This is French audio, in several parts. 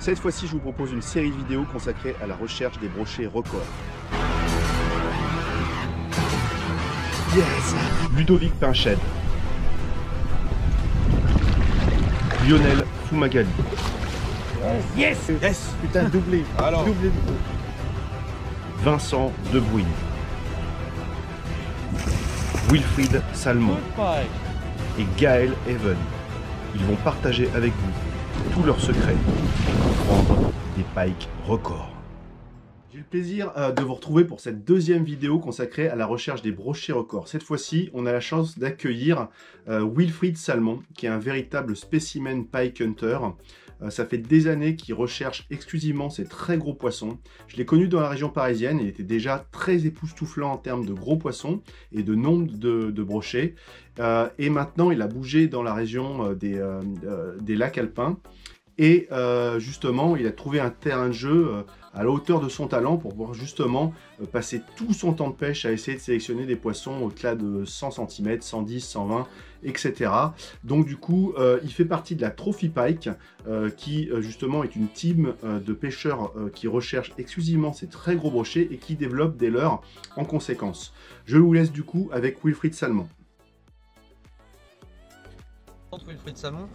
Cette fois-ci, je vous propose une série de vidéos consacrée à la recherche des brochets records. Yes! Ludovic Pinched, Lionel Fumagalli. Yes! Yes! Putain, doublé! Alors. Doublé. Vincent Debrouille, Wilfried Salmon et Gaël Even. Ils vont partager avec vous tous leurs secrets pour prendre des pikes records. J'ai le plaisir de vous retrouver pour cette deuxième vidéo consacrée à la recherche des brochets records. Cette fois-ci, on a la chance d'accueillir Wilfried Salmon, qui est un véritable spécimen pike hunter. Ça fait des années qu'il recherche exclusivement ces très gros poissons. Je l'ai connu dans la région parisienne, il était déjà très époustouflant en termes de gros poissons et de nombre de brochets. Et maintenant, il a bougé dans la région des lacs alpins. Et justement, il a trouvé un terrain de jeu à la hauteur de son talent pour pouvoir justement passer tout son temps de pêche à essayer de sélectionner des poissons au-delà de 100 cm, 110, 120, etc. Donc du coup, il fait partie de la Trophy Pike, qui justement est une team de pêcheurs qui recherchent exclusivement ces très gros brochets et qui développent des leurres en conséquence. Je vous laisse du coup avec Wilfried Salmon. Wilfried Salmon,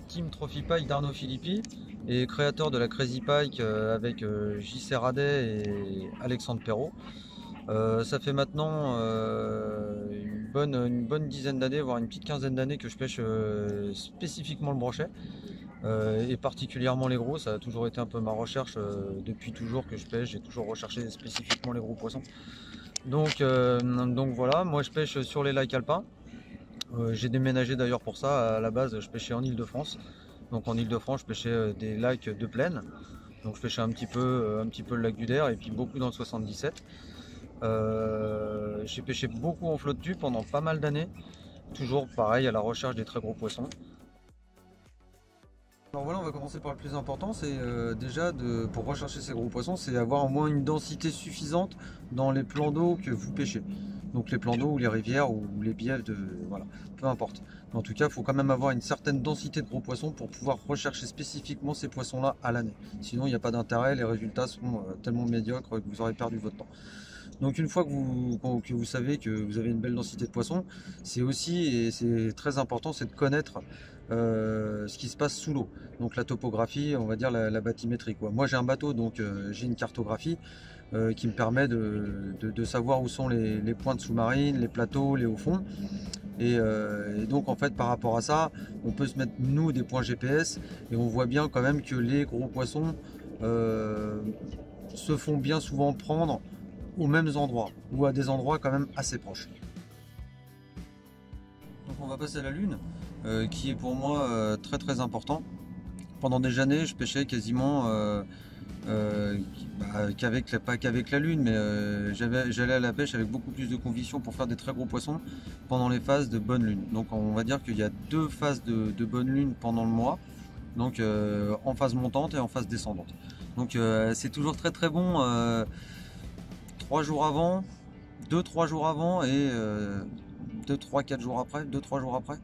team Trophy Pike d'Arnaud Philippi et créateur de la Crazy Pike avec JC Radet et Alexandre Perrault. Ça fait maintenant une bonne dizaine d'années, voire une petite quinzaine d'années que je pêche spécifiquement le brochet et particulièrement les gros. Ça a toujours été un peu ma recherche depuis toujours que je pêche, j'ai toujours recherché spécifiquement les gros poissons. Donc voilà, moi je pêche sur les lacs alpins. J'ai déménagé d'ailleurs pour ça. À la base, je pêchais en Île-de-France. Donc en Île-de-France, je pêchais des lacs de plaine. Donc je pêchais un petit peu le lac du Der et puis beaucoup dans le 77. J'ai pêché beaucoup en flotte tube pendant pas mal d'années. Toujours pareil à la recherche des très gros poissons. Alors voilà, on va commencer par le plus important, c'est déjà pour rechercher ces gros poissons, c'est avoir au moins une densité suffisante dans les plans d'eau que vous pêchez. Donc les plans d'eau ou les rivières ou les biefs, voilà, peu importe. Mais en tout cas, il faut quand même avoir une certaine densité de gros poissons pour pouvoir rechercher spécifiquement ces poissons-là à l'année. Sinon, il n'y a pas d'intérêt, les résultats seront tellement médiocres que vous aurez perdu votre temps. Donc une fois que vous savez que vous avez une belle densité de poissons, c'est aussi, et c'est très important, c'est de connaître ce qui se passe sous l'eau. Donc la topographie, on va dire la bathymétrie, quoi. Moi j'ai un bateau, donc j'ai une cartographie qui me permet de savoir où sont les pointes sous-marines, les plateaux, les hauts fonds. Et donc en fait par rapport à ça, on peut se mettre nous des points GPS et on voit bien quand même que les gros poissons se font bien souvent prendre aux mêmes endroits ou à des endroits quand même assez proches. Donc on va passer à la lune, qui est pour moi très important. Pendant des années, je pêchais quasiment pas qu'avec la lune, mais j'allais à la pêche avec beaucoup plus de conviction pour faire des très gros poissons pendant les phases de bonne lune. Donc on va dire qu'il y a deux phases de bonne lune pendant le mois, donc en phase montante et en phase descendante. Donc c'est toujours très bon 3 jours avant, 2-3 jours avant et 2-3-4 jours après, 2-3 jours après.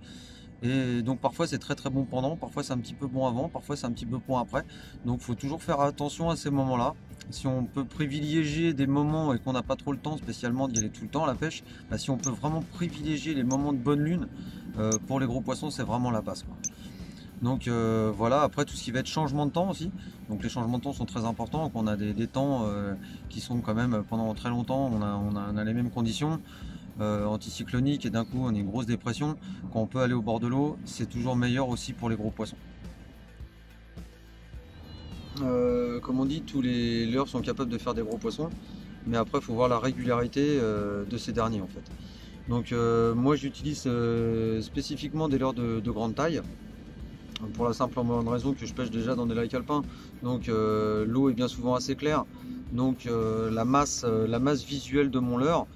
Et donc parfois c'est très bon pendant, parfois c'est un petit peu bon avant, parfois c'est un petit peu bon après. Donc il faut toujours faire attention à ces moments-là. Si on peut privilégier des moments et qu'on n'a pas trop le temps spécialement d'y aller tout le temps à la pêche, bah, si on peut vraiment privilégier les moments de bonne lune, pour les gros poissons c'est vraiment la base, quoi. Donc voilà, après tout ce qui va être changement de temps aussi. Donc les changements de temps sont très importants. Donc on a des temps qui sont quand même pendant très longtemps, on a les mêmes conditions anticycloniques et d'un coup on a une grosse dépression. Quand on peut aller au bord de l'eau, c'est toujours meilleur aussi pour les gros poissons. Comme on dit, tous les leurres sont capables de faire des gros poissons, mais après il faut voir la régularité de ces derniers en fait. Donc moi j'utilise spécifiquement des leurres de grande taille. Pour la simple bonne raison que je pêche déjà dans des lacs alpins, donc l'eau est bien souvent assez claire, donc la masse visuelle de mon leurre,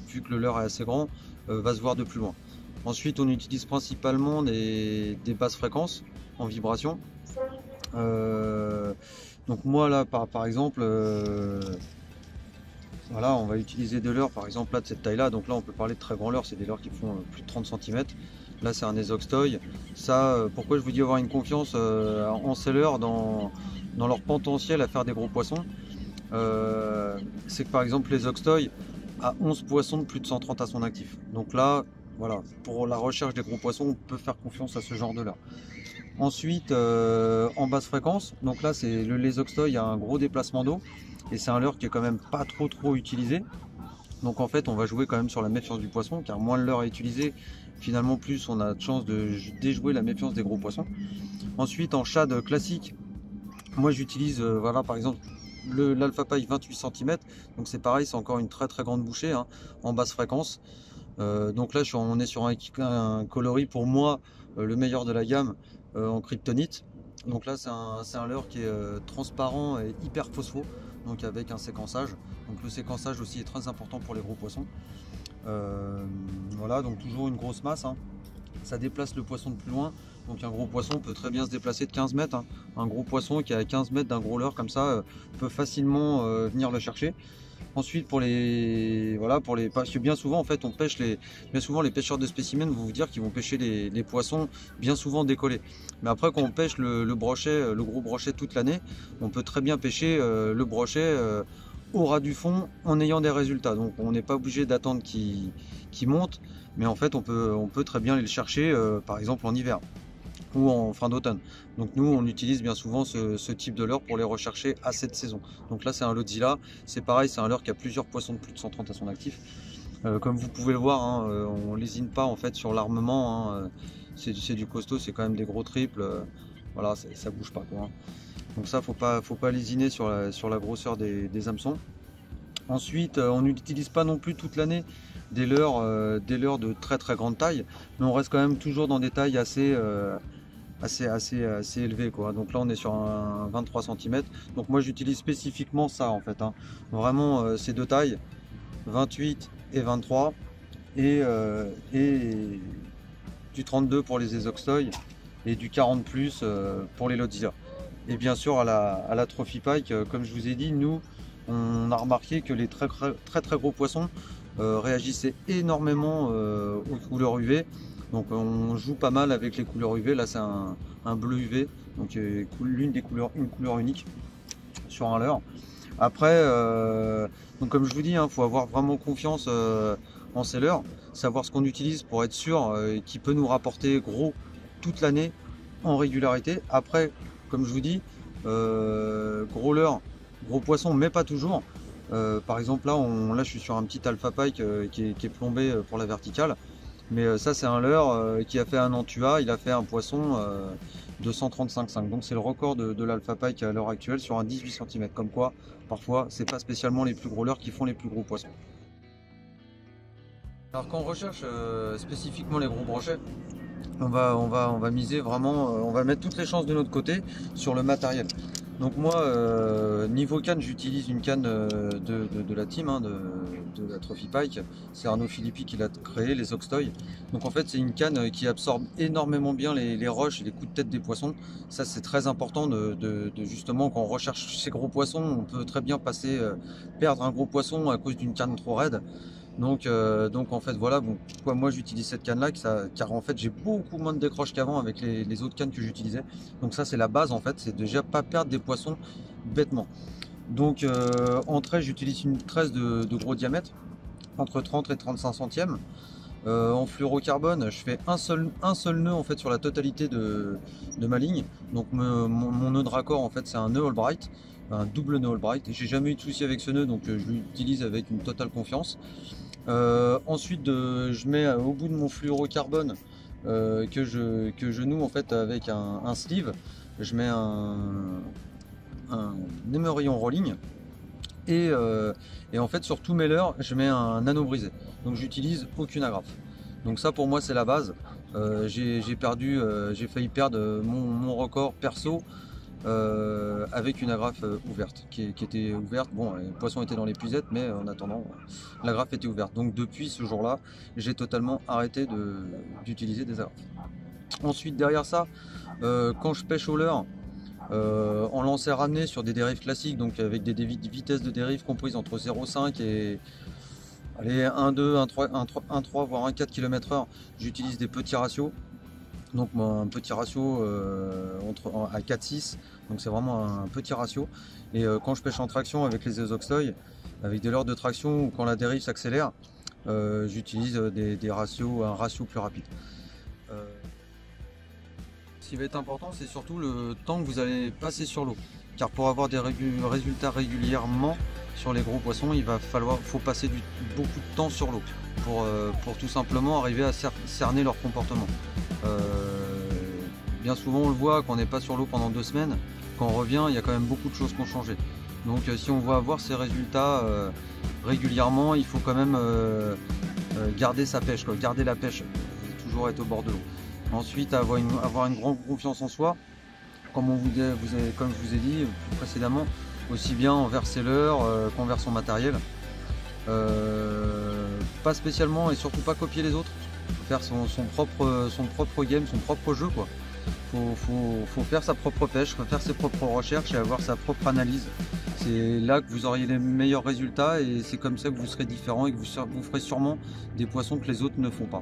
vu que le leurre est assez grand, va se voir de plus loin. Ensuite on utilise principalement des basses fréquences en vibration. Donc moi là par exemple, voilà, on va utiliser des leurres par exemple là de cette taille là, donc là on peut parler de très grands leurres, c'est des leurres qui font plus de 30 cm. Là c'est un Esox Toy. Ça, pourquoi je vous dis avoir une confiance en ces leurres dans dans leur potentiel à faire des gros poissons. C'est que par exemple les Oxtoy a 11 poissons de plus de 130 à son actif. Donc là, voilà, pour la recherche des gros poissons, on peut faire confiance à ce genre de leurre. Ensuite, en basse fréquence, donc là c'est les Oxtoy a un gros déplacement d'eau et c'est un leurre qui est quand même pas trop utilisé. Donc en fait on va jouer quand même sur la méfiance du poisson, car moins le leurre est utilisé, finalement plus on a de chance de déjouer la méfiance des gros poissons. Ensuite en shad classique, moi j'utilise voilà, par exemple l'Alpha Pike 28 cm, donc c'est pareil, c'est encore une très grande bouchée hein, en basse fréquence. Donc là on est sur un coloris pour moi le meilleur de la gamme en kryptonite. Donc là c'est un leurre qui est transparent et hyper phospho, donc avec un séquençage. Donc le séquençage aussi est très important pour les gros poissons. Voilà, donc toujours une grosse masse hein. Ça déplace le poisson de plus loin. Donc un gros poisson peut très bien se déplacer de 15 mètres hein. Un gros poisson qui est à 15 mètres d'un gros leurre comme ça peut facilement venir le chercher. Ensuite parce que bien souvent en fait on pêche bien souvent les pêcheurs de spécimens vont vous dire qu'ils vont pêcher les poissons bien souvent décollés. Mais après quand on pêche le brochet, le gros brochet toute l'année, on peut très bien pêcher le brochet au ras du fond en ayant des résultats. Donc on n'est pas obligé d'attendre qu'il monte, mais en fait on peut très bien aller le chercher par exemple en hiver ou en fin d'automne. Donc nous on utilise bien souvent ce type de leurre pour les rechercher à cette saison. Donc là c'est un Lodzilla, c'est pareil, c'est un leurre qui a plusieurs poissons de plus de 130 à son actif. Comme vous pouvez le voir, hein, on lésine pas en fait sur l'armement, hein, c'est du costaud, c'est quand même des gros triples, voilà, ça bouge pas quoi. Hein. Donc ça faut pas lésiner sur la grosseur des hameçons. Ensuite on n'utilise pas non plus toute l'année des leurres de très grande taille, mais on reste quand même toujours dans des tailles assez élevé quoi. Donc là on est sur un 23 cm. Donc moi j'utilise spécifiquement ça en fait hein. Vraiment ces deux tailles 28 et 23 et du 32 pour les Oxtoy et du 40 plus pour les Lodzilla. Et bien sûr à la Trophy Pike, comme je vous ai dit, nous on a remarqué que les très gros poissons réagissaient énormément aux couleurs UV. Donc on joue pas mal avec les couleurs UV. Là c'est un bleu UV, donc une couleur unique sur un leurre. Après, donc comme je vous dis, faut avoir vraiment confiance en ces leurres, savoir ce qu'on utilise pour être sûr qu'il peut nous rapporter gros toute l'année en régularité. Après, comme je vous dis, gros leurre, gros poisson, mais pas toujours. Par exemple là je suis sur un petit Alpha Pike qui est plombé pour la verticale. Mais ça c'est un leurre qui a fait un Antua, il a fait un poisson de 135,5. Donc c'est le record de l'Alpha Pike à l'heure actuelle sur un 18 cm. Comme quoi, parfois, c'est pas spécialement les plus gros leurres qui font les plus gros poissons. Alors quand on recherche spécifiquement les gros brochets, on va miser vraiment, on va mettre toutes les chances de notre côté sur le matériel. Donc moi, niveau canne, j'utilise une canne de la team, hein, de la Trophy Pike. C'est Arnaud Philippi qui l'a créé, les Oxtoy. Donc en fait c'est une canne qui absorbe énormément bien les roches et les coups de tête des poissons. Ça c'est très important justement quand on recherche ces gros poissons, on peut très bien perdre un gros poisson à cause d'une canne trop raide. Donc en fait voilà, bon, pourquoi moi j'utilise cette canne là, car en fait j'ai beaucoup moins de décroche qu'avant avec les autres cannes que j'utilisais. Donc ça c'est la base en fait, c'est déjà pas perdre des poissons bêtement. Donc en trait j'utilise une tresse de gros diamètre, entre 30 et 35 centièmes. En fluorocarbone je fais un seul nœud en fait sur la totalité de ma ligne. Donc mon nœud de raccord en fait c'est un nœud Albright, un double nœud Albright. J'ai jamais eu de souci avec ce nœud, donc je l'utilise avec une totale confiance. Ensuite je mets au bout de mon fluorocarbone que je noue en fait avec un sleeve. Je mets un émerillon rolling et en fait sur tous mes leurres je mets un nano brisé, donc j'utilise aucune agrafe. Donc ça pour moi c'est la base. J'ai failli perdre mon record perso avec une agrafe ouverte qui était ouverte. Bon, les poissons étaient dans les puisettes, mais en attendant l'agrafe était ouverte. Donc depuis ce jour là j'ai totalement arrêté d'utiliser des agrafes. Ensuite derrière ça, quand je pêche au leurre en lancer ramené sur des dérives classiques, donc avec des vitesses de dérive comprises entre 0,5 et 1,2, 1,3 voire 1,4 km/h, j'utilise des petits ratios. Donc un petit ratio à 4-6, donc c'est vraiment un petit ratio. Et quand je pêche en traction avec les Esoxtoy, avec des leurres de traction ou quand la dérive s'accélère, j'utilise un ratio plus rapide. Ce qui va être important, c'est surtout le temps que vous allez passer sur l'eau. Car pour avoir des résultats régulièrement sur les gros poissons, faut passer beaucoup de temps sur l'eau pour tout simplement arriver à cerner leur comportement. Bien souvent on le voit quand on n'est pas sur l'eau pendant 2 semaines, quand on revient il y a quand même beaucoup de choses qui ont changé. Donc si on veut avoir ces résultats régulièrement, il faut quand même garder sa pêche, garder la pêche, toujours être au bord de l'eau. Ensuite avoir une grande confiance en soi, comme je vous ai dit précédemment, aussi bien envers ses leurres qu'envers son matériel. Pas spécialement et surtout pas copier les autres, faire son propre game, son propre jeu quoi. Faut faire sa propre pêche, faut faire ses propres recherches et avoir sa propre analyse. C'est là que vous auriez les meilleurs résultats et c'est comme ça que vous serez différent et que vous ferez sûrement des poissons que les autres ne font pas.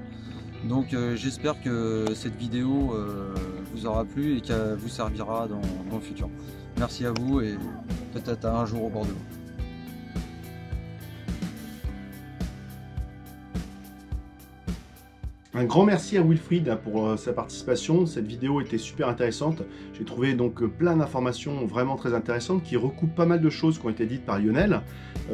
Donc j'espère que cette vidéo vous aura plu et qu'elle vous servira dans le futur. Merci à vous et peut-être à un jour au bord de l'eau. Un grand merci à Wilfried pour sa participation. Cette vidéo était super intéressante. J'ai trouvé donc plein d'informations vraiment très intéressantes qui recoupent pas mal de choses qui ont été dites par Lionel,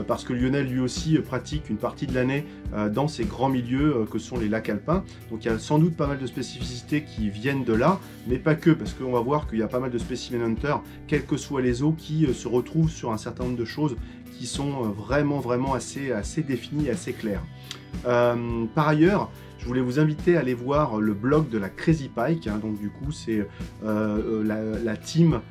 parce que Lionel lui aussi pratique une partie de l'année dans ces grands milieux que sont les lacs alpins. Donc il y a sans doute pas mal de spécificités qui viennent de là, mais pas que, parce qu'on va voir qu'il y a pas mal de specimen hunters, quels que soient les eaux, qui se retrouvent sur un certain nombre de choses qui sont vraiment assez définies, assez claires. Par ailleurs, je voulais vous inviter à aller voir le blog de la Crazy Pike, hein, donc du coup c'est la team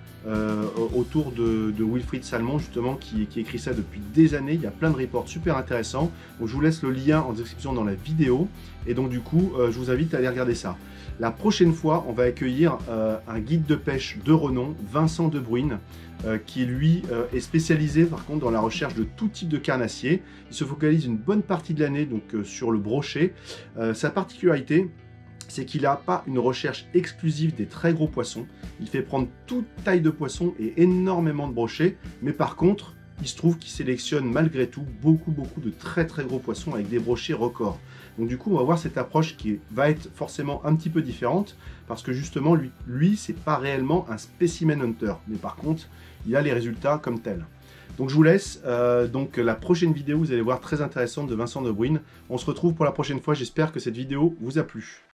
autour de Wilfried Salmon justement qui écrit ça depuis des années. Il y a plein de reports super intéressants, donc je vous laisse le lien en description dans la vidéo et donc du coup je vous invite à aller regarder ça. La prochaine fois on va accueillir un guide de pêche de renom, Vincent De Bruyne, qui lui est spécialisé par contre dans la recherche de tout type de carnassiers. Il se focalise une bonne partie de l'année donc sur le brochet. Sa particularité, c'est qu'il n'a pas une recherche exclusive des très gros poissons. Il fait prendre toute taille de poisson et énormément de brochets, mais par contre, il se trouve qu'il sélectionne malgré tout beaucoup de très gros poissons avec des brochets records. Donc du coup, on va voir cette approche qui va être forcément un petit peu différente, parce que justement, lui c'est pas réellement un specimen hunter, mais par contre, il a les résultats comme tels. Donc je vous laisse, donc la prochaine vidéo, vous allez voir, très intéressante de Vincent De Bruyne. On se retrouve pour la prochaine fois, j'espère que cette vidéo vous a plu.